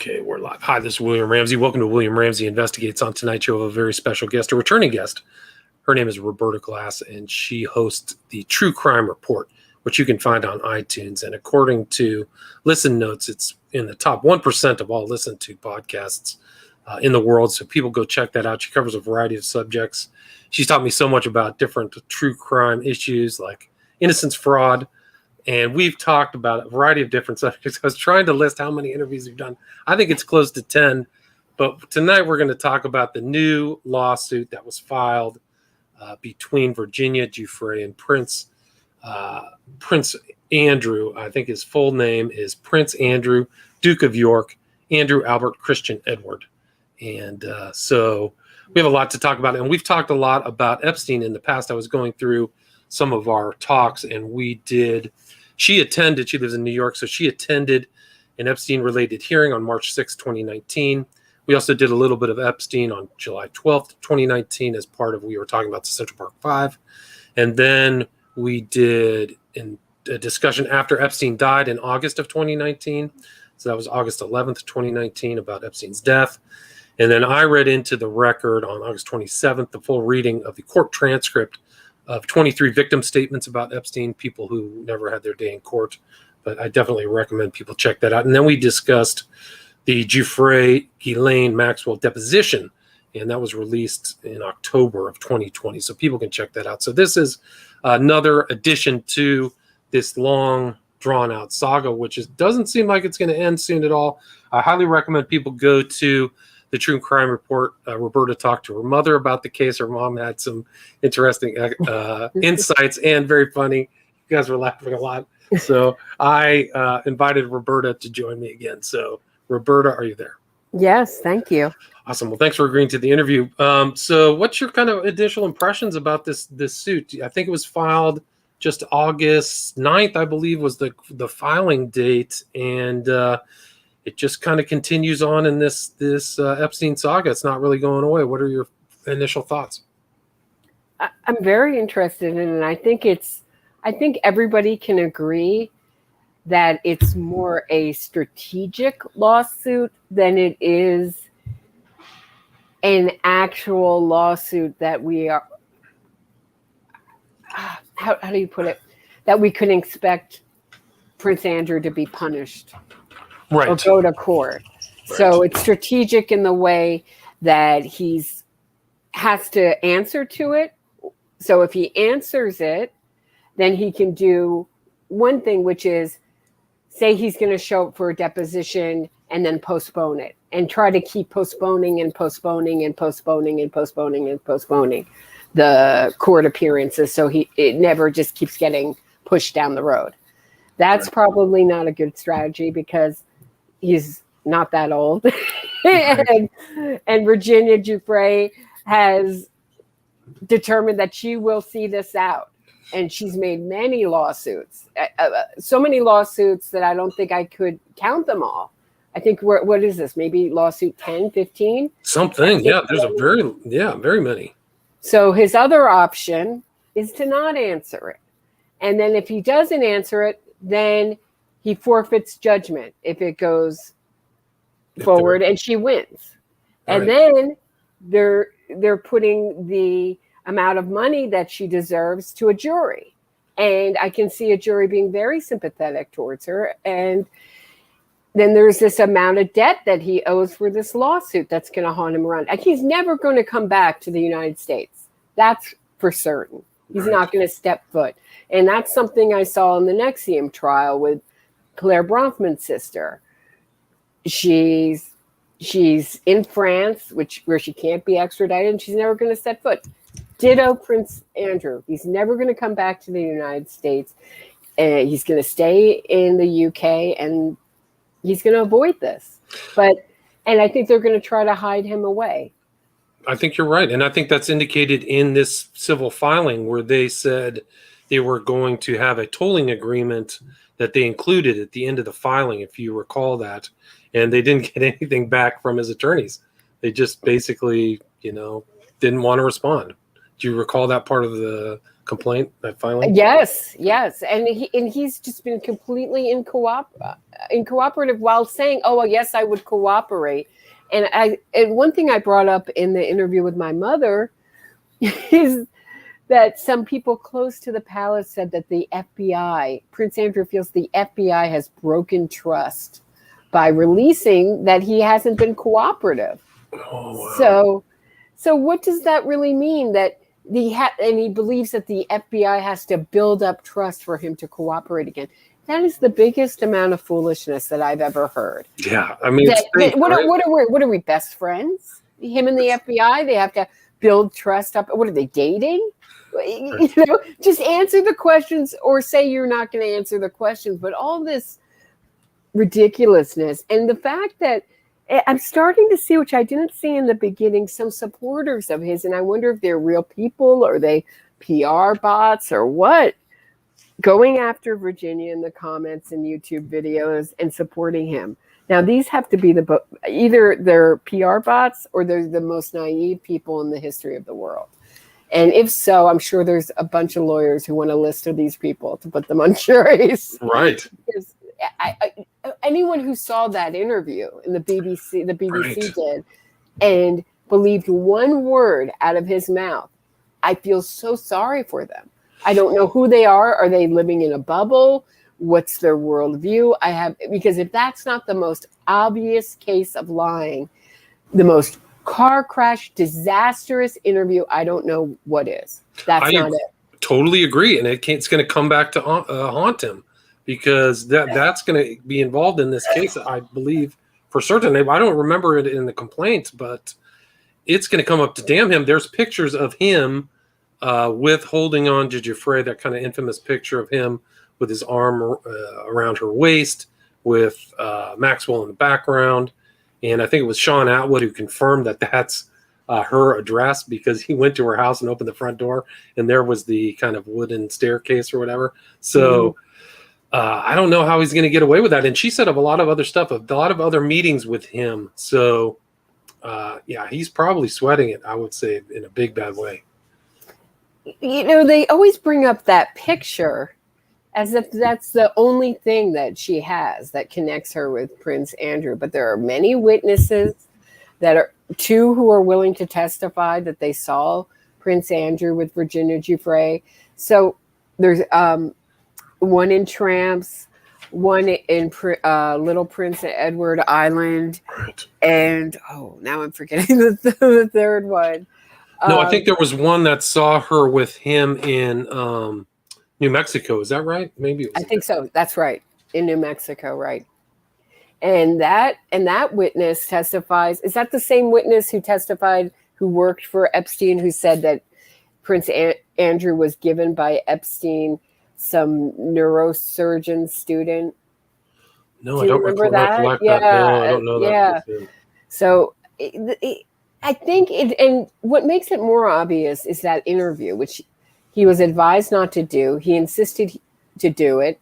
Okay, we're live. Hi, this is William Ramsey. Welcome to William Ramsey Investigates. On tonight's show, we have a very special guest, a returning guest. Her name is Roberta Glass, and she hosts the True Crime Report, which you can find on iTunes. And according to Listen Notes, it's in the top 1% of all listened to podcasts in the world. So people go check that out. She covers a variety of subjects. She's taught me so much about different true crime issues like innocence fraud. And we've talked about a variety of different subjects. I was trying to list how many interviews we've done. I think it's close to 10. But tonight we're going to talk about the new lawsuit that was filed between Virginia Giuffre and Prince Andrew. I think his full name is Prince Andrew, Duke of York, Andrew Albert Christian Edward. And so we have a lot to talk about. And we've talked a lot about Epstein in the past. I was going through some of our talks, and she lives in New York, so she attended an Epstein-related hearing on March 6, 2019. We also did a little bit of Epstein on July 12th, 2019, as part of, we were talking about the Central Park Five. And then we did a discussion after Epstein died in August of 2019. So that was August 11th, 2019, about Epstein's death. And then I read into the record on August 27th, the full reading of the court transcript of 23 victim statements about Epstein, people who never had their day in court. But I definitely recommend people check that out. And then we discussed the Giuffre Ghislaine Maxwell deposition, and that was released in October of 2020. So people can check that out. So this is another addition to this long, drawn-out saga, which doesn't seem like it's going to end soon at all. I highly recommend people go to the True Crime Report. Roberta talked to her mother about the case. Her mom had some interesting insights and very funny. You guys were laughing a lot. So I invited Roberta to join me again. So Roberta, are you there? Yes, thank you. Awesome. Well, thanks for agreeing to the interview. So what's your kind of initial impressions about this suit? I think it was filed just August 9th, I believe, was the filing date. And it just kind of continues on in this Epstein saga. It's not really going away. What are your initial thoughts? I'm very interested in it. I think everybody can agree that it's more a strategic lawsuit than it is an actual lawsuit that we are, how do you put it, that we could expect Prince Andrew to be punished. Right. Or go to court. Right. So it's strategic in the way that has to answer to it. So if he answers it, then he can do one thing, which is say he's going to show up for a deposition and then postpone it and try to keep postponing and postponing and postponing and postponing and postponing the court appearances. So it never just keeps getting pushed down the road. That's right. Probably not a good strategy because he's not that old. and Virginia Giuffre has determined that she will see this out. And she's made many lawsuits, so many lawsuits that I don't think I could count them all. I think, what is this? Maybe lawsuit 10, 15? Something, yeah. There's very many. So his other option is to not answer it. And then if he doesn't answer it, then he forfeits judgment if it goes forward and she wins. And then they're putting the amount of money that she deserves to a jury. And I can see a jury being very sympathetic towards her. And then there's this amount of debt that he owes for this lawsuit that's going to haunt him around. Like, he's never going to come back to the United States. That's for certain. He's not going to step foot. And that's something I saw in the Nexium trial with Claire Bronfman's sister. She's in France, where she can't be extradited, and she's never going to step foot. Ditto Prince Andrew. He's never going to come back to the United States. He's going to stay in the UK, and he's going to avoid this. And I think they're going to try to hide him away. I think you're right. And I think that's indicated in this civil filing where they said they were going to have a tolling agreement that they included at the end of the filing, if you recall that. And they didn't get anything back from his attorneys. They just basically, didn't want to respond. Do you recall that part of the complaint, that filing? Yes, and he's just been completely incooperative while saying, "Oh, well, yes, I would cooperate." And one thing I brought up in the interview with my mother is that some people close to the palace said that the FBI, Prince Andrew feels the FBI has broken trust by releasing that he hasn't been cooperative. Oh, wow. So what does that really mean? That and he believes that the FBI has to build up trust for him to cooperate again. That is the biggest amount of foolishness that I've ever heard. Yeah, I mean, what are we, best friends? Him and the FBI, they have to build trust up. What are they, dating? You know, just answer the questions or say you're not going to answer the questions. But all this ridiculousness and the fact that I'm starting to see, which I didn't see in the beginning, some supporters of his, and I wonder if they're real people or they PR bots or what, going after Virginia in the comments and YouTube videos and supporting him. Now, these have to be either they're PR bots or they're the most naive people in the history of the world. And if so, I'm sure there's a bunch of lawyers who want a list of these people to put them on juries. Right. Because anyone who saw that interview in the BBC Right. did, and believed one word out of his mouth, I feel so sorry for them. I don't know who they are. Are they living in a bubble? What's their worldview? Because if that's not the most obvious case of lying, the most car crash, disastrous interview, I don't know what is. That's not it. Totally agree, and it's going to come back to haunt him, because that's going to be involved in this case, I believe, for certain. I don't remember it in the complaints, but it's going to come up to damn him. There's pictures of him with holding on to Giuffre, that kind of infamous picture of him with his arm around her waist, with Maxwell in the background. And I think it was Sean Atwood who confirmed that that's her address, because he went to her house and opened the front door, and there was the kind of wooden staircase or whatever. So I don't know how he's going to get away with that. And she said of a lot of other stuff, a lot of other meetings with him. So, yeah, he's probably sweating it, I would say, in a big, bad way. You know, they always bring up that picture as if that's the only thing that she has that connects her with Prince Andrew. But there are many witnesses that are two who are willing to testify that they saw Prince Andrew with Virginia Giuffre. So there's one in Tramps, one in Little Prince Edward Island, Right. and now I'm forgetting the third one. No, I think there was one that saw her with him in New Mexico. Is that right? Maybe it was. I think so. That's right. In New Mexico, right. And that witness testifies. Is that the same witness who testified, who worked for Epstein, who said that Prince Andrew was given by Epstein some neurosurgeon student? No, I don't recollect that. Yeah, No, I don't know that. Yeah. So I think and what makes it more obvious is that interview, which he was advised not to do. He insisted to do it.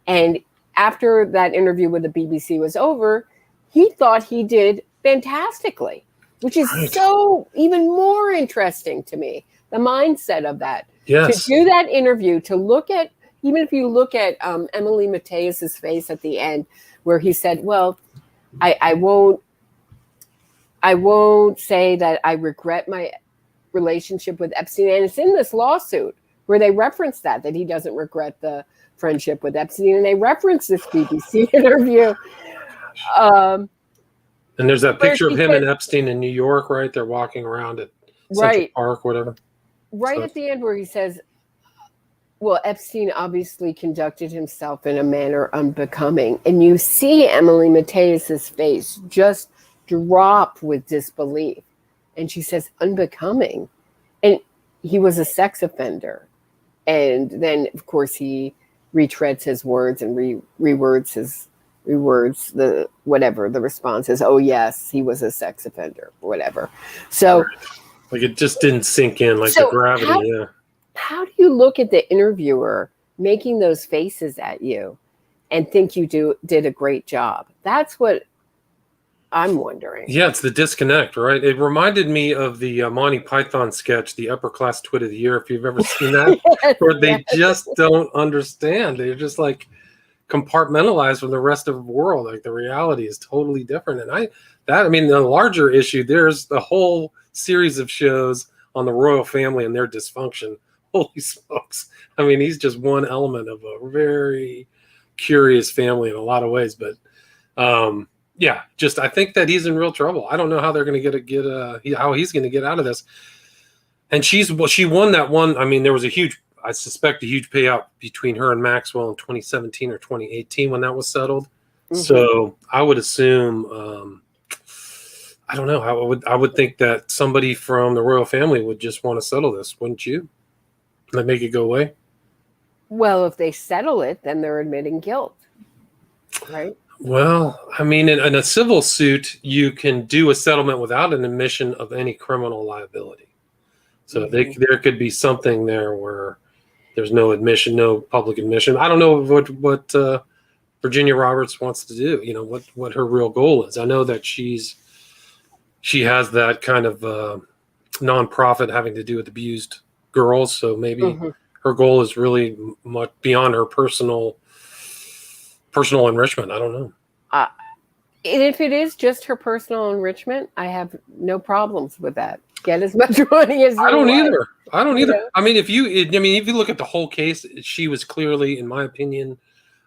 And after that interview with the BBC was over, he thought he did fantastically, which is so even more interesting to me, the mindset of that. Yes. To do that interview, to look at, even if you look at Emily Mateus's face at the end, where he said, well, I won't say that I regret my relationship with Epstein. And it's in this lawsuit where they reference that he doesn't regret the friendship with Epstein. And they reference this BBC interview. And there's that picture of him and Epstein in New York, right? They're walking around at Central Park, whatever. Right at the end where he says, well, Epstein obviously conducted himself in a manner unbecoming. And you see Emily Mateus's face just drop with disbelief. And she says, unbecoming. And he was a sex offender. And then, of course, he retreads his words and rewords the whatever the response is. Oh, yes, he was a sex offender, whatever. So, like, it just didn't sink in, like the gravity. How do you look at the interviewer making those faces at you and think you did a great job? That's what I'm wondering. Yeah, it's the disconnect, right? It reminded me of the Monty Python sketch, the Upper Class Twit of the Year, if you've ever seen that, Yes, where they yes. just don't understand. They're just like compartmentalized from the rest of the world. Like the reality is totally different. And I mean, the larger issue, there's the whole series of shows on the royal family and their dysfunction. Holy smokes. I mean, he's just one element of a very curious family in a lot of ways. But yeah, just I think that he's in real trouble. I don't know how they're going to how he's going to get out of this. And she won that one. I mean, there was I suspect a huge payout between her and Maxwell in 2017 or 2018 when that was settled. Mm-hmm. So I would assume, I don't know. I would think that somebody from the royal family would just want to settle this, wouldn't you? Like make it go away. Well, if they settle it, then they're admitting guilt, right? Well, I mean, in a civil suit, you can do a settlement without an admission of any criminal liability. So there could be something there where there's no admission, no public admission. I don't know what Virginia Roberts wants to do. You know what her real goal is. I know that she has that kind of nonprofit having to do with abused girls. So maybe her goal is really much beyond her personal enrichment. I don't know. And if it is just her personal enrichment, I have no problems with that. Get as much money as you want. I don't either. I mean, if you look at the whole case, she was clearly, in my opinion,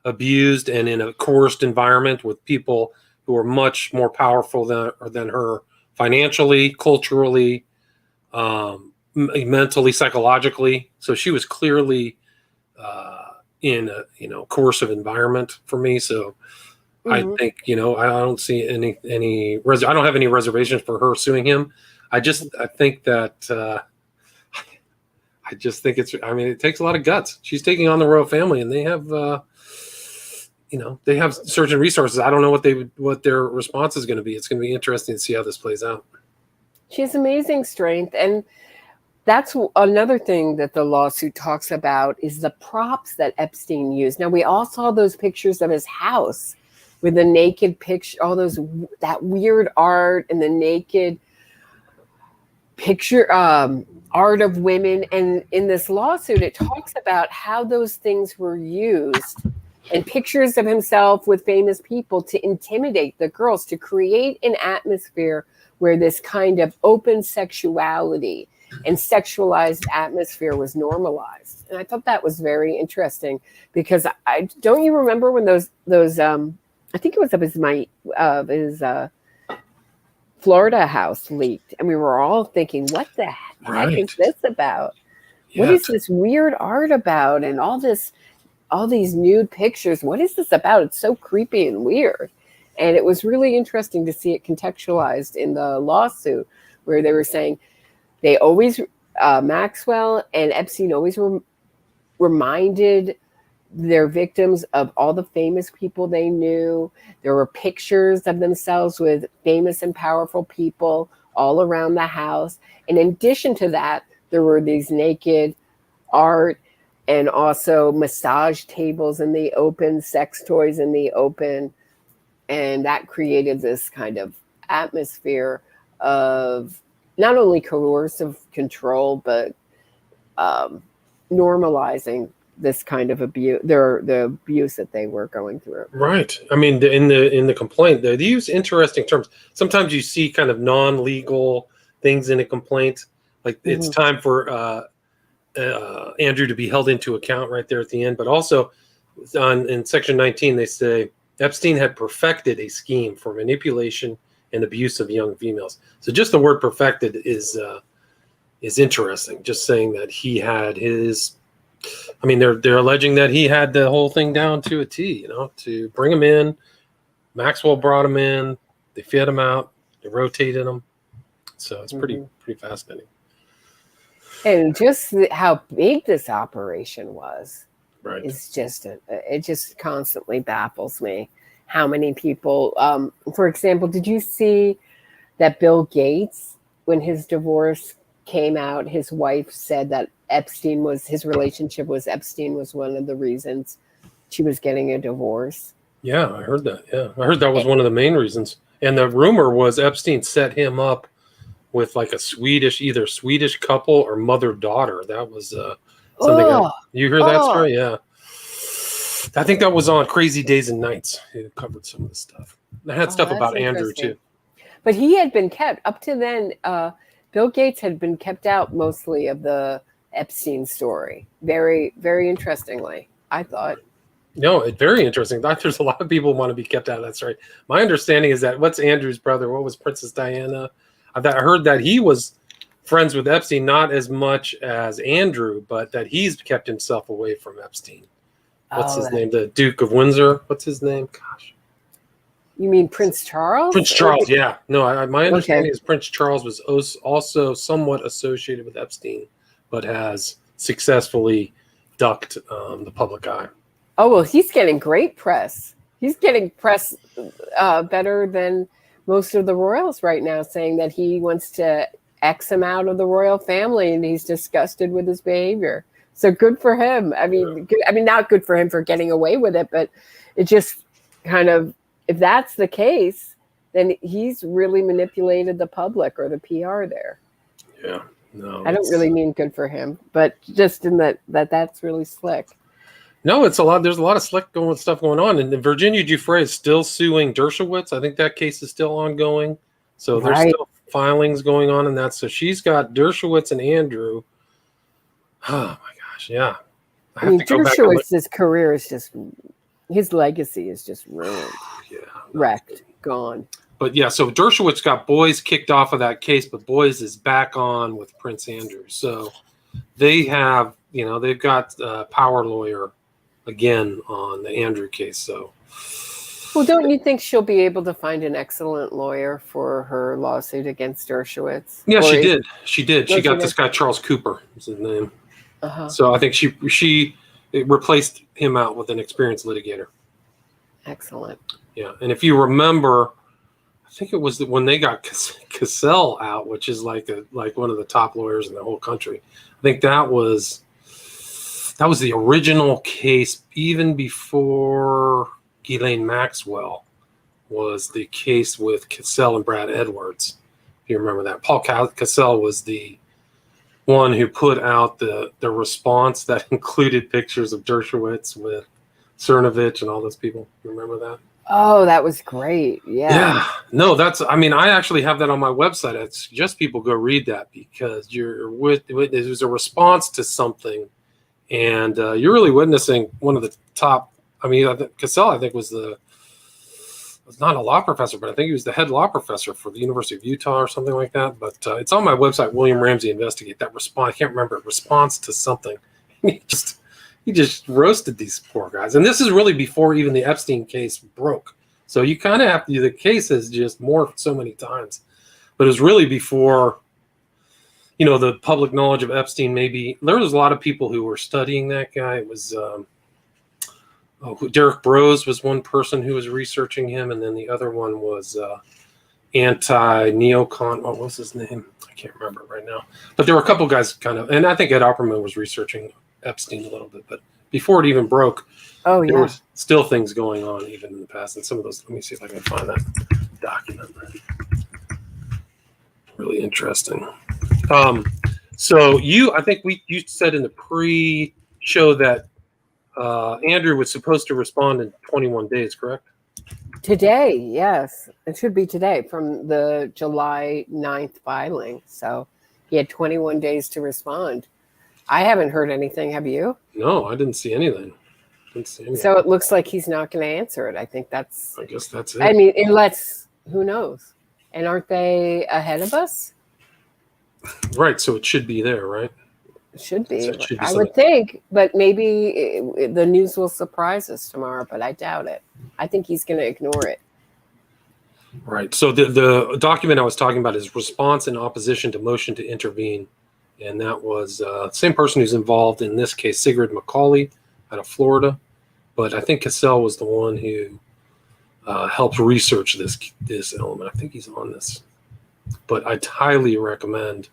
abused and in a coerced environment with people who are much more powerful than her financially, culturally, mentally, psychologically. So she was clearly in a coercive environment for me. So I think I don't see I don't have any reservations for her suing him. I think that it takes a lot of guts. She's taking on the royal family, and they have they have certain resources. I don't know what their response is going to be. It's going to be interesting to see how this plays out. She has amazing strength, and that's another thing that the lawsuit talks about is the props that Epstein used. Now, we all saw those pictures of his house with the naked picture, that weird art and the naked picture art of women. And in this lawsuit, it talks about how those things were used and pictures of himself with famous people to intimidate the girls, to create an atmosphere where this kind of open sexuality and sexualized atmosphere was normalized. And I thought that was very interesting because don't you remember when those I think it was of his Florida house leaked, and we were all thinking, what the heck is this about? Yeah. What is this weird art about? And all these nude pictures. What is this about? It's so creepy and weird. And it was really interesting to see it contextualized in the lawsuit where they were saying they always, Maxwell and Epstein always reminded their victims of all the famous people they knew. There were pictures of themselves with famous and powerful people all around the house. And in addition to that, there were these naked art and also massage tables in the open, sex toys in the open. And that created this kind of atmosphere of not only coercive control, but normalizing this kind of abuse, the abuse that they were going through. Right. I mean, in the complaint, they use interesting terms. Sometimes you see kind of non-legal things in a complaint, like it's time for Andrew to be held into account right there at the end. But also, in Section 19, they say Epstein had perfected a scheme for manipulation and abuse of young females. So just the word "perfected" is interesting. Just saying that he had his. I mean, they're alleging that he had the whole thing down to a T, to bring him in. Maxwell brought him in. They fed him out. They rotated him. So it's pretty fascinating. And just how big this operation was, is it just constantly baffles me. How many people, for example, did you see that Bill Gates, when his divorce came out, his wife said that Epstein was one of the reasons she was getting a divorce. Yeah, I heard that. Yeah, I heard that was one of the main reasons. And the rumor was Epstein set him up with like either Swedish couple or mother-daughter. That was something. You hear that story? Yeah. I think that was on Crazy Days and Nights. It covered some of the stuff. I had stuff about Andrew too. But he had been kept up to then. Bill Gates had been kept out mostly of the Epstein story. Very, very interestingly, I thought. No, it's very interesting. There's a lot of people who want to be kept out of that story. My understanding is that what's Andrew's brother? What was Princess Diana? I heard that he was friends with Epstein, not as much as Andrew, but that he's kept himself away from Epstein. What's his name? The Duke of Windsor. What's his name? Gosh. You mean Prince Charles? Prince Charles, yeah. No, my understanding is Prince Charles was also somewhat associated with Epstein, but has successfully ducked the public eye. Oh, well, he's getting great press. He's getting press better than most of the royals right now, saying that he wants to X him out of the royal family and he's disgusted with his behavior. So good for him. I mean, not good for him for getting away with it, but it just kind of, if that's the case, then he's really manipulated the public or the PR there. Yeah, no. I don't really mean good for him, but just in that's really slick. No, it's a lot. There's a lot of stuff going on. And Virginia Giuffre is still suing Dershowitz. I think that case is still ongoing. So there's still filings going on in that. So she's got Dershowitz and Andrew. Oh, my gosh. Yeah. I mean, Dershowitz's career is just, his legacy is just ruined. Yeah. Wrecked. Gone. But yeah, so Dershowitz got Boyes kicked off of that case, but Boyes is back on with Prince Andrew. So they have, they've got a power lawyer again on the Andrew case. So, well, don't you think she'll be able to find an excellent lawyer for her lawsuit against Dershowitz? Yeah, she did. She did. She got this guy Charles Cooper, is his name. So I think she replaced him out with an experienced litigator. Excellent. Yeah, and if you remember, I think it was when they got Cassell out, which is like one of the top lawyers in the whole country. I think that was the original case, even before Ghislaine Maxwell was the case with Cassell and Brad Edwards. If you remember that, Paul Cassell was the one who put out the response that included pictures of Dershowitz with Cernovich and all those people. You remember that? Oh, that was great. Yeah. No, I actually have that on my website. I suggest people go read that because it was a response to something. And you're really witnessing one of the top. Cassell, I think, was not a law professor, but I think he was the head law professor for the University of Utah or something like that. But it's on my website, William Ramsey Investigate. That response, I can't remember, response to something. He just roasted these poor guys. And this is really before even the Epstein case broke. So you kind of have to, the case has just morphed so many times. But it was really before, the public knowledge of Epstein. Maybe there was a lot of people who were studying that guy. It was Derek Brose was one person who was researching him, and then the other one was anti-neocon. What was his name? I can't remember right now. But there were a couple guys and I think Ed Opperman was researching Epstein a little bit. But before it even broke, there were still things going on even in the past. And some of those, let me see if I can find that document. Really interesting. So I think you said in the pre-show that Andrew was supposed to respond in 21 days, correct? Today, yes. It should be today from the July 9th filing. So he had 21 days to respond. I haven't heard anything. Have you? No, I didn't see anything. So it looks like he's not going to answer it. I guess that's it. I mean, unless, who knows? And aren't they ahead of us? Right. So it should be there, right? It should be. I would think, but maybe the news will surprise us tomorrow, but I doubt it. I think he's going to ignore it. Right. So the document I was talking about is response in opposition to motion to intervene. And that was the same person who's involved in this case, Sigrid McCauley out of Florida. But I think Cassell was the one who helped research this element. I think he's on this. But I'd highly recommend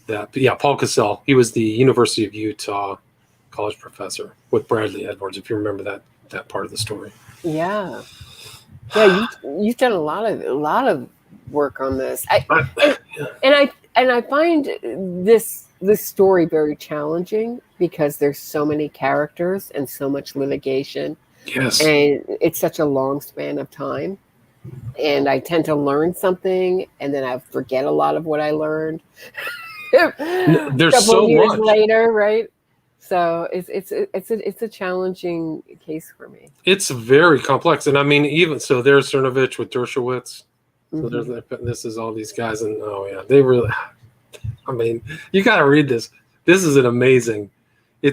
that. But yeah, Paul Cassell, he was the University of Utah college professor with Bradley Edwards, if you remember that part of the story. Yeah. Yeah, You've done a lot of work on this. Yeah. And I find this story very challenging because there's so many characters and so much litigation. Yes. And it's such a long span of time. And I tend to learn something and then I forget a lot of what I learned. There's a couple so years much later, right? So it's a challenging case for me. It's very complex, and I mean, even so, there's Cernovich with Dershowitz. So there's this is all these guys, and oh yeah, they really. I mean, you got to read this. This is it's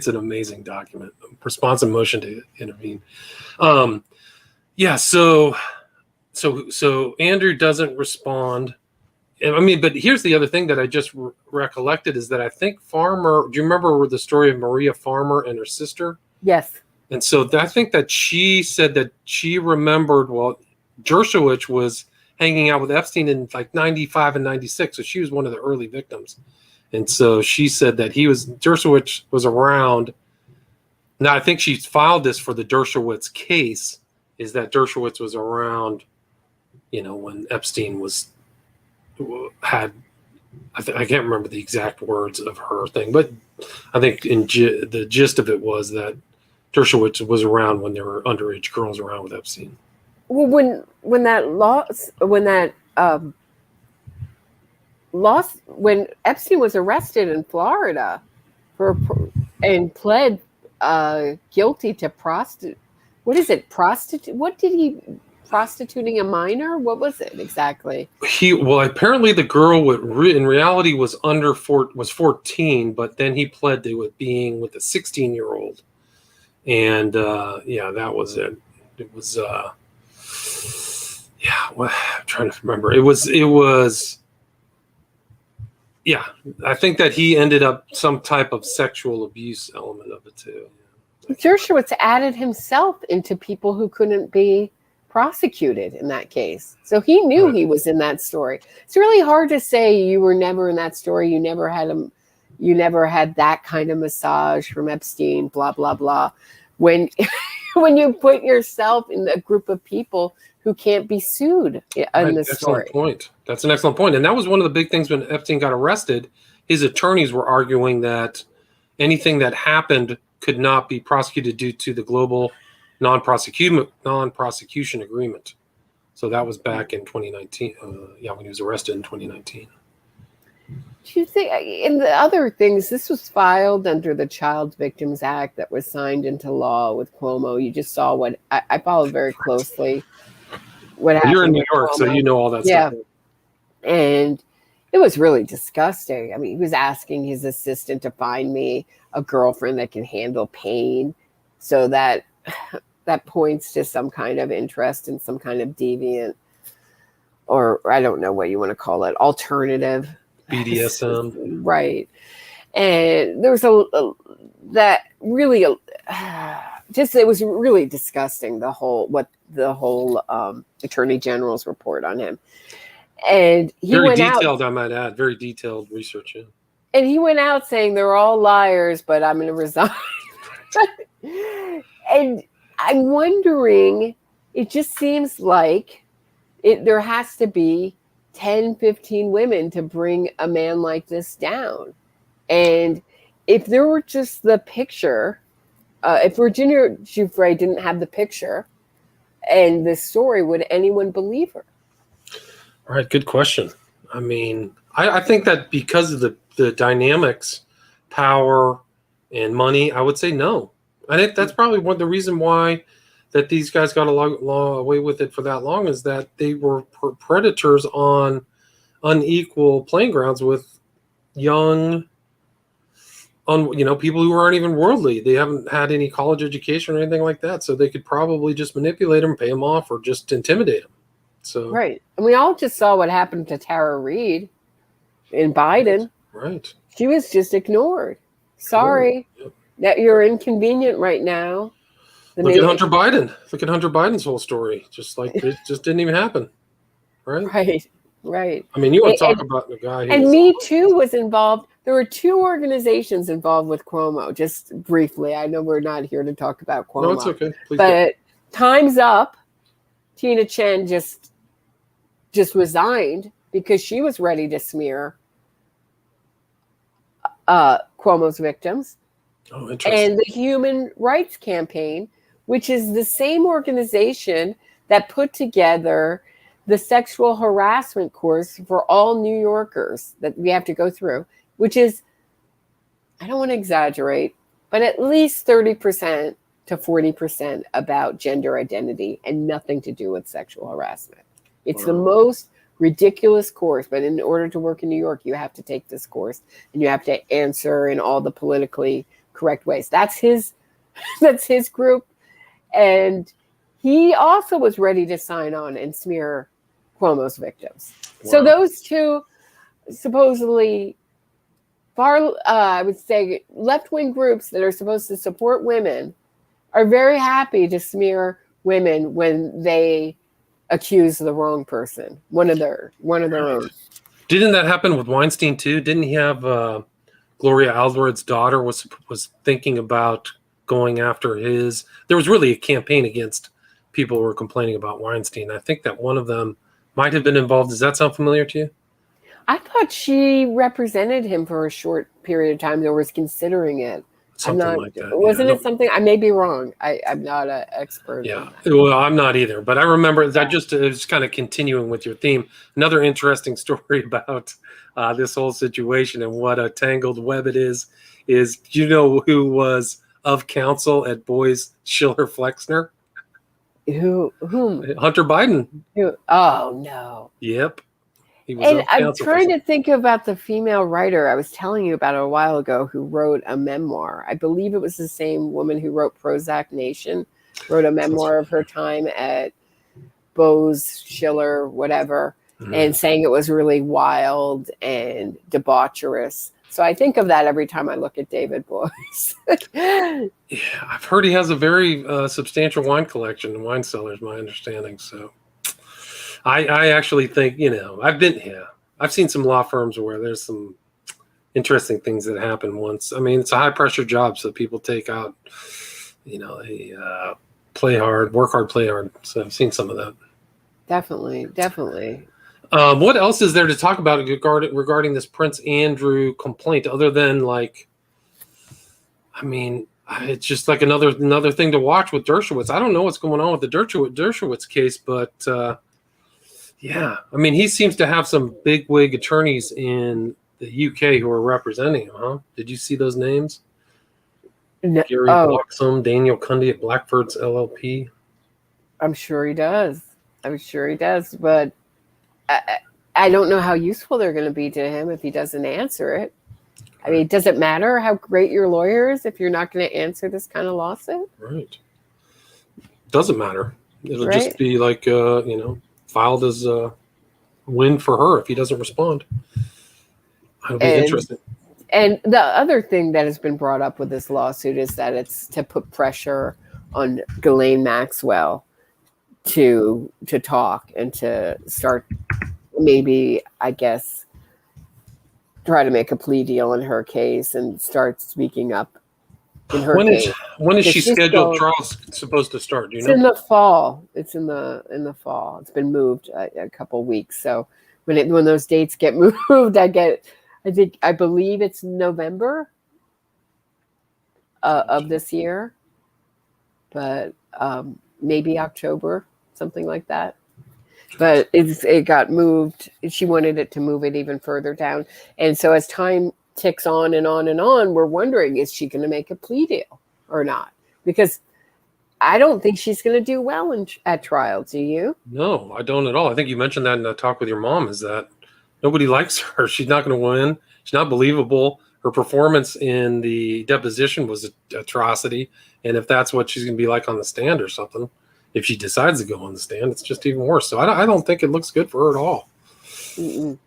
an amazing document. Responsive motion to intervene. Yeah. So Andrew doesn't respond. I mean, but here's the other thing that I just recollected is that I think Farmer. Do you remember the story of Maria Farmer and her sister? Yes. And so I think that she said that she remembered. Well, Dershowitz was hanging out with Epstein in like 95 and 96, so she was one of the early victims. And so she said that Dershowitz was around. Now I think she filed this for the Dershowitz case. Is that Dershowitz was around, when Epstein I can't remember the exact words of her thing, but I think the gist of it was that Dershowitz was around when there were underage girls around with Epstein. Well, when Epstein was arrested in Florida and pled guilty to prostituting a minor? What was it exactly? Apparently the girl in reality was 14, but then he pled to it being with a 16-year-old. And that was it. It was I'm trying to remember. It was I think that he ended up some type of sexual abuse element of it too. Dershowitz added himself into people who couldn't be prosecuted in that case. So he knew he was in that story. It's really hard to say you were never in that story. You never had that kind of massage from Epstein, blah, blah, blah. When you put yourself in a group of people who can't be sued in this story. That's an excellent point. And that was one of the big things when Epstein got arrested. His attorneys were arguing that anything that happened could not be prosecuted due to the global non-prosecution agreement. So that was back in 2019. When he was arrested in 2019. Do you think, in the other things, this was filed under the Child Victims Act that was signed into law with Cuomo? You just saw what I followed very closely. What happened? You're in New York, so you know all that stuff. And it was really disgusting. I mean, he was asking his assistant to find me a girlfriend that can handle pain, so that points to some kind of interest in some kind of deviant, or I don't know what you want to call it, alternative. BDSM. Right. And there was it was really disgusting, the whole Attorney General's report on him. And he very detailed, I might add, very detailed research. Yeah. And he went out saying they're all liars, but I'm going to resign. And I'm wondering, it just seems like there has to be 10, 15 women to bring a man like this down. And if there were just the picture, if Virginia Giuffre didn't have the picture and this story, would anyone believe her? All right, good question. I mean, I think that because of the dynamics, power, and money, I would say no. I think that's probably the reason why that these guys got away with it for that long, is that they were predators on unequal playing grounds with young, people who aren't even worldly. They haven't had any college education or anything like that, so they could probably just manipulate them, pay them off, or just intimidate them. So right, and we all just saw what happened to Tara Reid in Biden. Right, she was just ignored. Sorry, that you're inconvenient right now. Look at Hunter Biden. Look at Hunter Biden's whole story. Just like it just didn't even happen. Right. Right. I mean, you want to talk about the guy. And Me Too was involved. There were 2 organizations involved with Cuomo. Just briefly, I know we're not here to talk about Cuomo. No, it's okay. Please but Time's Up. Tina Chen just just resigned because she was ready to smear Cuomo's victims. Oh, interesting. And the Human Rights Campaign, which is the same organization that put together the sexual harassment course for all New Yorkers that we have to go through, which is, I don't want to exaggerate, but at least 30% to 40% about gender identity and nothing to do with sexual harassment. It's the most ridiculous course, but in order to work in New York, you have to take this course and you have to answer in all the politically correct ways. That's his group. And he also was ready to sign on and smear Cuomo's victims. Wow. So those two supposedly I would say left-wing groups that are supposed to support women are very happy to smear women when they accuse the wrong person, one of their own. Didn't that happen with Weinstein too? Didn't he have Gloria Alvarez's daughter was thinking about going after his? There was really a campaign against people who were complaining about Weinstein. I think that one of them might have been involved. Does that sound familiar to you? I thought she represented him for a short period of time. There was considering it. Something like that. Wasn't it something? I may be wrong. I'm not an expert. Yeah, well, I'm not either. But I remember that just kind of continuing with your theme. Another interesting story about this whole situation and what a tangled web it is you know who was of counsel at Boys Schiller Flexner? Whom? Hunter Biden. Oh, no. Yep. And I'm trying to think about the female writer I was telling you about a while ago who wrote a memoir. I believe it was the same woman who wrote Prozac Nation, wrote a memoir of her time at Bose, Schiller, whatever, and saying it was really wild and debaucherous. So I think of that every time I look at David Boies. Yeah, I've heard he has a very substantial wine collection and wine cellars, my understanding. So I actually think, I've seen some law firms where there's some interesting things that happen once. I mean, it's a high pressure job, so people take out, they play hard, work hard, play hard. So I've seen some of that. Definitely. What else is there to talk about regarding this Prince Andrew complaint, other than it's just like another thing to watch with Dershowitz. I don't know what's going on with the Dershowitz case, but yeah, he seems to have some bigwig attorneys in the UK who are representing him, huh? Did you see those names? No. Gary Bloxham, Daniel Cundy at Blackford's LLP. I'm sure he does, but I don't know how useful they're going to be to him if he doesn't answer it. Does it matter how great your lawyer is if you're not going to answer this kind of lawsuit? Right. Doesn't matter. It'll just be like, filed as a win for her if he doesn't respond. It'll be interesting. And the other thing that has been brought up with this lawsuit is that it's to put pressure on Ghislaine Maxwell to talk and to start maybe, I guess, try to make a plea deal in her case and start speaking up in her case. When is she scheduled? Trial's supposed to start? Do you know? In the fall. It's in the fall. It's been moved a couple weeks. So when those dates get moved, I believe it's November of this year, but maybe October, something like that. But it got moved. She wanted it to move it even further down. And so as time ticks on and on and on, we're wondering, is she going to make a plea deal or not? Because I don't think she's going to do well at trial. Do you? No, I don't at all. I think you mentioned that in the talk with your mom, is that nobody likes her. She's not going to win. She's not believable. Her performance in the deposition was an atrocity. And if that's what she's going to be like on the stand or something, if she decides to go on the stand, it's just even worse. So I don't think it looks good for her at all. Mm-mm.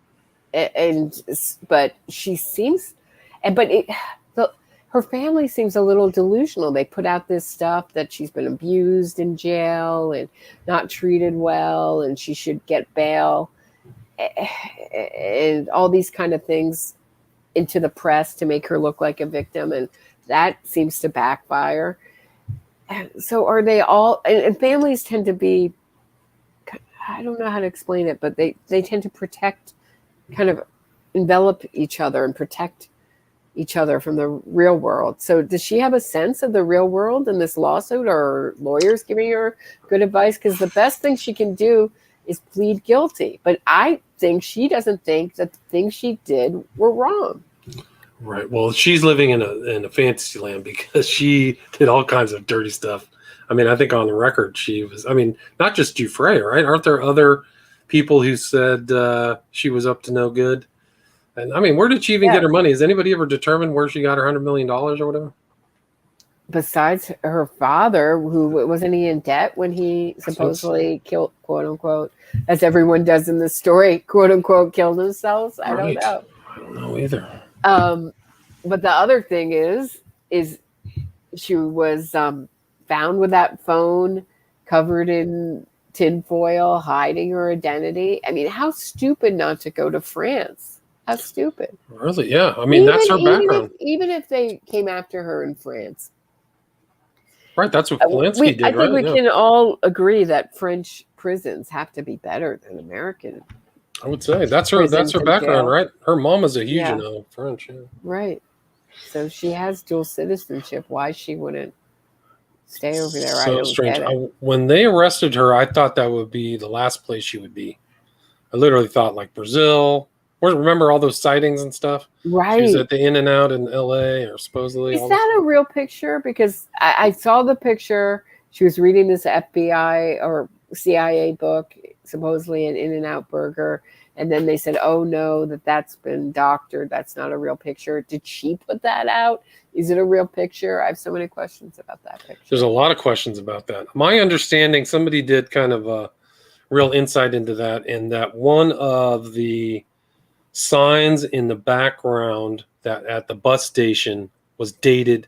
But she seems, her family seems a little delusional. They put out this stuff that she's been abused in jail and not treated well, and she should get bail, and all these kind of things into the press to make her look like a victim, and that seems to backfire. So are they all? And families tend to be I don't know how to explain it, but they tend to protect, kind of envelop each other and protect each other from the real world. So does she have a sense of the real world in this lawsuit, or lawyers giving her good advice? Because the best thing she can do is plead guilty. But I think she doesn't think that the things she did were wrong. Right. Well, she's living in a fantasy land because she did all kinds of dirty stuff. I mean, I think on the record she was. I mean, not just Giuffre, right? Aren't there other people who said she was up to no good? And I mean, where did she even get her money? Has anybody ever determined where she got her $100 million or whatever? Besides her father, who wasn't he in debt when he supposedly killed, quote unquote, as everyone does in the story, quote unquote, killed themselves? I don't know. I don't know either. But the other thing is she was found with that phone covered in tinfoil, hiding her identity. I mean, how stupid not to go to France. How stupid. Really? Yeah. I mean, that's her background. Even if they came after her in France. Right. That's what Polanski did, I think we can all agree that French prisons have to be better than American. I would say that's her background, right? Her mom is a huge French. Yeah. Right. So she has dual citizenship. Why she wouldn't stay over there? So strange. When they arrested her, I thought that would be the last place she would be. I literally thought like Brazil. Remember all those sightings and stuff? Right. She was at the In-N-Out in L.A. or supposedly. Is that a real picture? Because I saw the picture. She was reading this FBI or CIA book, supposedly an In-N-Out burger. And then they said, oh, no, that's been doctored. That's not a real picture. Did she put that out? Is it a real picture? I have so many questions about that picture. There's a lot of questions about that. My understanding, somebody did kind of a real insight into that, and that one of the signs in the background that at the bus station was dated,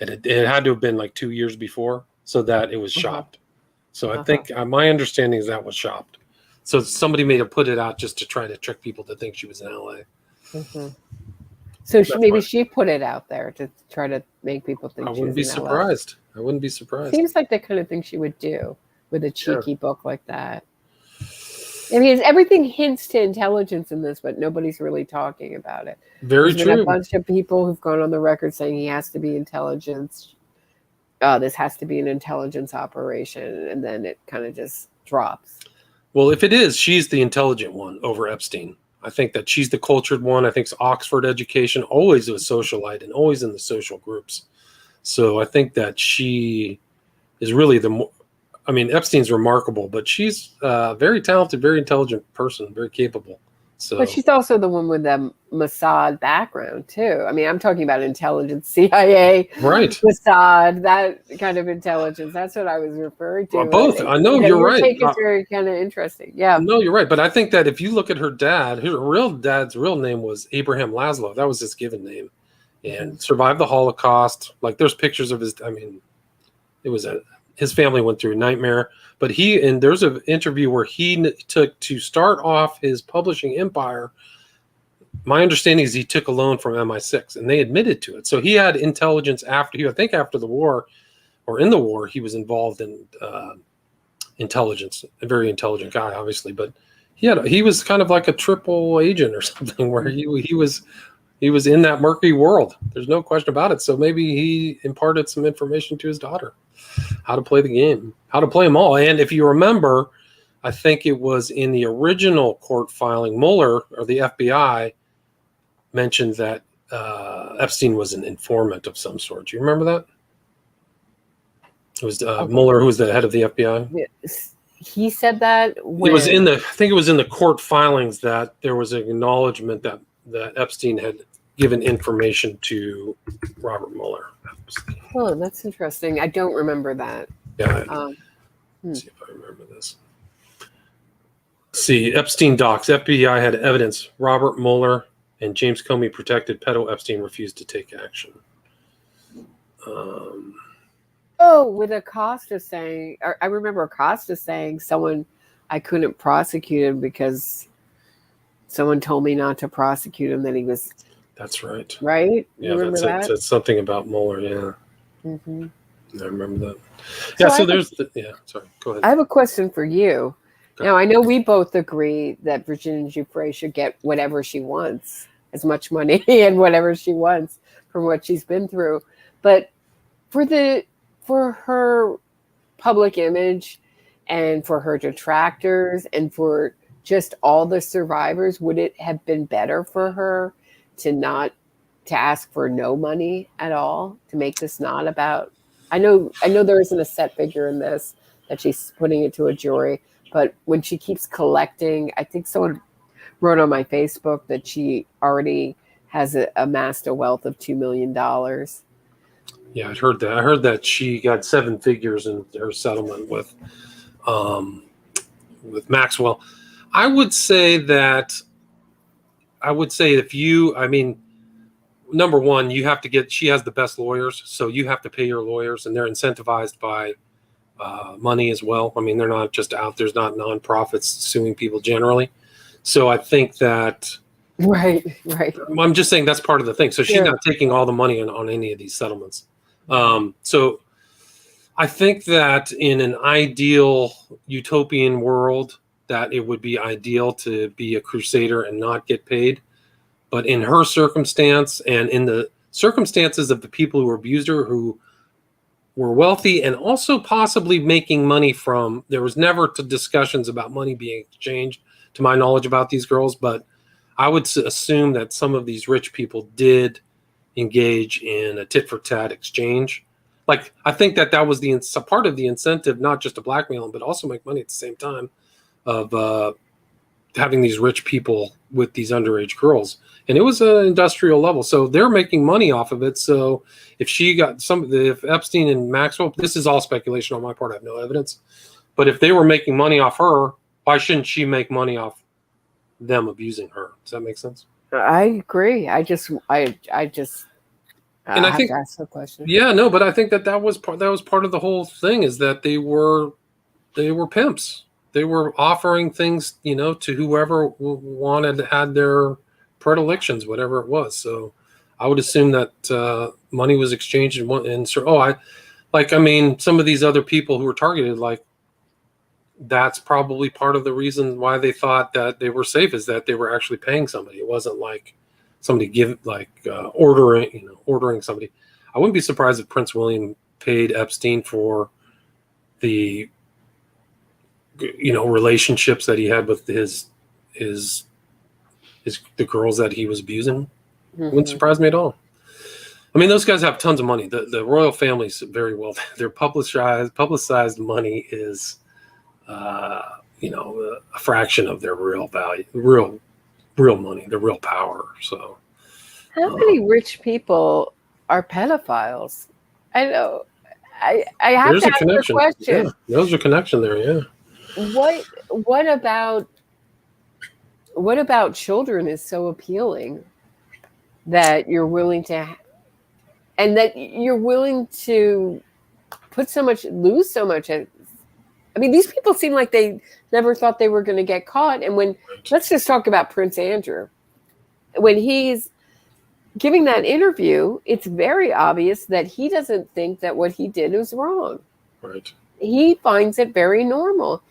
and it had to have been like 2 years before, so that it was shopped. So I think my understanding is that was shopped. So somebody may have put it out just to try to trick people to think she was in LA. So maybe she put it out there to try to make people think. I wouldn't be surprised. I wouldn't be surprised. Seems like the kind of thing she would do with a cheeky book like that. I mean, everything hints to intelligence in this, but nobody's really talking about it. There's been a bunch of people who've gone on the record saying he has to be intelligence. This has to be an intelligence operation, and then it kind of just drops. Well, if it is, she's the intelligent one over Epstein. I think that she's the cultured one. I think it's Oxford education, always a socialite and always in the social groups. So I think that she is really Epstein's remarkable, but she's a very talented, very intelligent person, very capable. So, but she's also the one with the Mossad background too. I mean, I'm talking about intelligence, CIA, right? Mossad, that kind of intelligence. That's what I was referring to. Well, both. I know you're right. It's very kind of interesting. Yeah. No, you're right. But I think that if you look at her dad, her real dad's real name was Abraham Laszlo. That was his given name, and survived the Holocaust. Like there's pictures of his. I mean, his family went through a nightmare. But there's an interview where he took to start off his publishing empire. My understanding is he took a loan from MI6, and they admitted to it. So he had intelligence after the war, or in the war, he was involved in intelligence. A very intelligent guy, obviously, but he was kind of like a triple agent or something, where he was in that murky world. There's no question about it. So maybe he imparted some information to his daughter. How to play the game, how to play them all. And if you remember, I think it was in the original court filing, Mueller or the FBI mentioned that Epstein was an informant of some sort. Do you remember that? It was Mueller, who was the head of the FBI. He said that when... I think it was in the court filings that there was an acknowledgement that Epstein had given information to Robert Mueller. Oh, that's interesting. I don't remember that. Yeah. Let's see if I remember this. See, Epstein docs. FBI had evidence. Robert Mueller and James Comey protected pedo Epstein refused to take action. With Acosta saying, I remember Acosta saying I couldn't prosecute him because someone told me not to prosecute him, that he was... That's right. Right? Yeah, that's something about Mueller, yeah. I remember that. Yeah, sorry, go ahead. I have a question for you. Now, I know we both agree that Virginia Giuffre should get whatever she wants, as much money and whatever she wants from what she's been through. But for her public image and for her detractors and for just all the survivors, would it have been better for her to ask for no money at all, to make this not about? I know there isn't a set figure in this, that she's putting it to a jury, but when she keeps collecting, I think someone wrote on my Facebook that she already has amassed a wealth of $2 million. Yeah, I heard that. I heard that she got 7 figures in her settlement with Maxwell. I would say number one, she has the best lawyers, so you have to pay your lawyers, and they're incentivized by money as well. I mean, they're not just out. There's not nonprofits suing people generally. So I think that. Right. I'm just saying that's part of the thing. So she's Sure. not taking all the money on any of these settlements. So I think that in an ideal utopian world, that it would be ideal to be a crusader and not get paid. But in her circumstance and in the circumstances of the people who abused her, who were wealthy and also possibly making money from, there was never discussions about money being exchanged, to my knowledge, about these girls. But I would assume that some of these rich people did engage in a tit for tat exchange. Like, I think that was a part of the incentive, not just to blackmail them, but also make money at the same time, of having these rich people with these underage girls. And it was an industrial level. So they're making money off of it. So if if Epstein and Maxwell, this is all speculation on my part, I have no evidence, but if they were making money off her, why shouldn't she make money off them abusing her? Does that make sense? I agree. I just And I have think, to ask the question. yeah, no, but I think that was part of the whole thing, is that they were pimps. They were offering things, to whoever had their predilections, whatever it was. So I would assume that money was exchanged some of these other people who were targeted, like, that's probably part of the reason why they thought that they were safe, is that they were actually paying somebody. It wasn't like somebody ordering somebody. I wouldn't be surprised if Prince William paid Epstein for the relationships that he had with the girls that he was abusing. Mm-hmm. Wouldn't surprise me at all. I mean, those guys have tons of money. The royal family's very well. Their publicized money is, a fraction of their real value, real money, the real power. So, how many rich people are pedophiles? I know. I have to ask the question. Yeah, there's a connection there. Yeah. What about children is so appealing that you're willing to, and that you're willing to lose so much? I mean, these people seem like they never thought they were going to get caught. And let's just talk about Prince Andrew. When he's giving that interview, it's very obvious that he doesn't think that what he did was wrong. Right. He finds it very normal.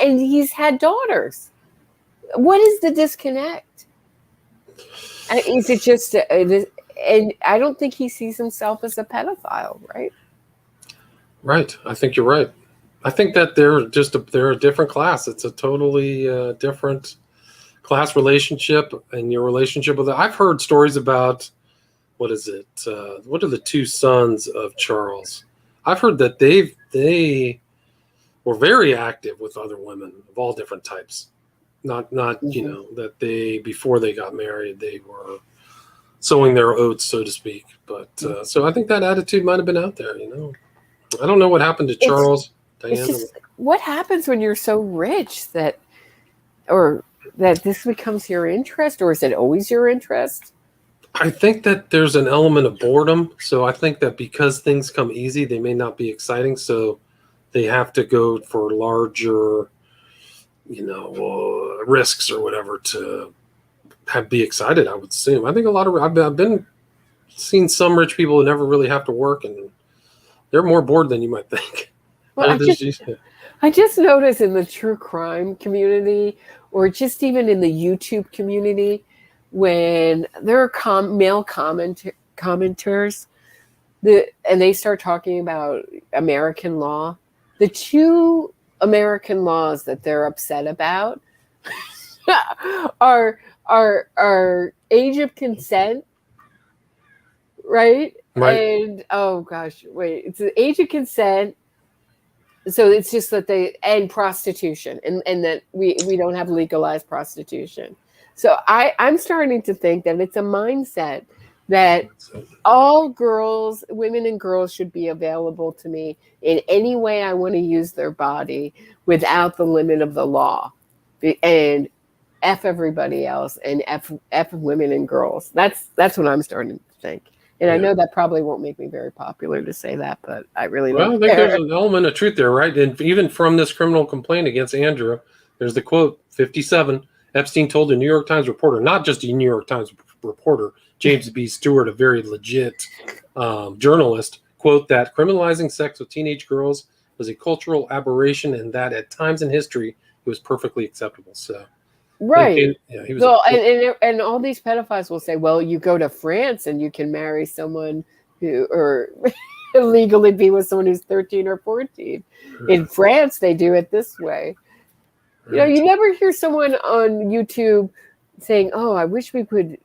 And he's had daughters. What is the disconnect? Is it just, and I don't think he sees himself as a pedophile, right? Right. I think you're right. I think that they're a different class. It's a totally different class relationship, and your relationship with it. I've heard stories about, what is it? What are the 2 sons of Charles? I've heard that they were very active with other women of all different types. Not Mm-hmm. That before they got married, they were sowing their oats, so to speak. But so I think that attitude might have been out there. I don't know what happened to Charles. It's just, what happens when you're so rich that this becomes your interest, or is it always your interest? I think that there's an element of boredom. So I think that because things come easy, they may not be exciting. So they have to go for larger, risks or whatever to be excited, I would assume. I think I've been seen some rich people who never really have to work, and they're more bored than you might think. Well, I just noticed in the true crime community, or just even in the YouTube community, when there are male commenters, and they start talking about American law, the two American laws that they're upset about are age of consent, right? Right. And oh gosh, wait, it's the age of consent. So it's just that and prostitution, and that we don't have legalized prostitution. So I'm starting to think that it's a mindset that all girls, women and girls, should be available to me in any way I want to use their body without the limit of the law, and F everybody else, and F women and girls. That's what I'm starting to think. And I know that probably won't make me very popular to say that, but I really don't Well, I think there's an element of truth there, right? And even from this criminal complaint against Andrew, there's the quote, 57, Epstein told a New York Times reporter, not just a New York Times reporter, James B. Stewart, a very legit journalist, quote, that criminalizing sex with teenage girls was a cultural aberration and that at times in history it was perfectly acceptable. So, right. He was well, and all these pedophiles will say, well, you go to France and you can marry someone who, or illegally be with someone who's 13 or 14. In France, they do it this way. You know, you never hear someone on YouTube saying, "Oh, I wish we could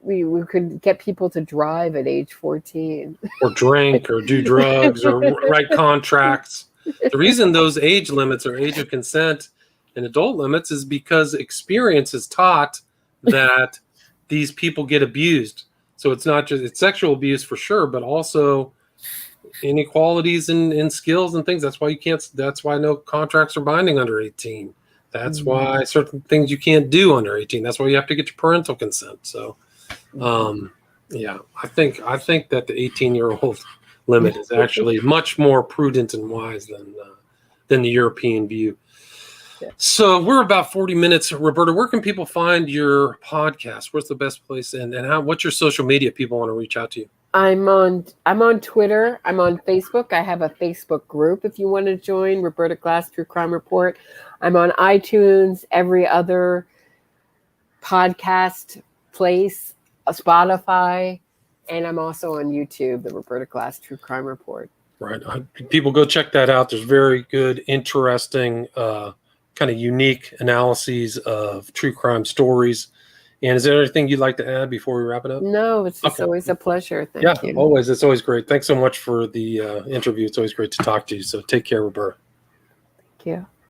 get people to drive at age 14, or drink, or do drugs, or write contracts." The reason those age limits are age of consent and adult limits is because experience has taught that these people get abused. So it's not just it's sexual abuse for sure, but also inequalities in skills and things. That's why you can't. That's why no contracts are binding under 18. That's why certain things you can't do under 18. That's why you have to get your parental consent. So, yeah, I think that the 18-year-old limit is actually much more prudent and wise than the European view. Yeah. So we're about 40 minutes. Roberta, where can people find your podcast? Where's the best place? And what's your social media? People want to reach out to you. I'm on Twitter. I'm on Facebook. I have a Facebook group if you want to join, Roberta Glass True Crime Report. I'm on iTunes, every other podcast place, Spotify, and I'm also on YouTube, the Roberta Glass True Crime Report. Right. People go check that out. There's very good, interesting, kind of unique analyses of true crime stories. And is there anything you'd like to add before we wrap it up? No, it's just always a pleasure. Thank you. Always. It's always great. Thanks so much for the interview. It's always great to talk to you. So take care, Roberta. Thank you.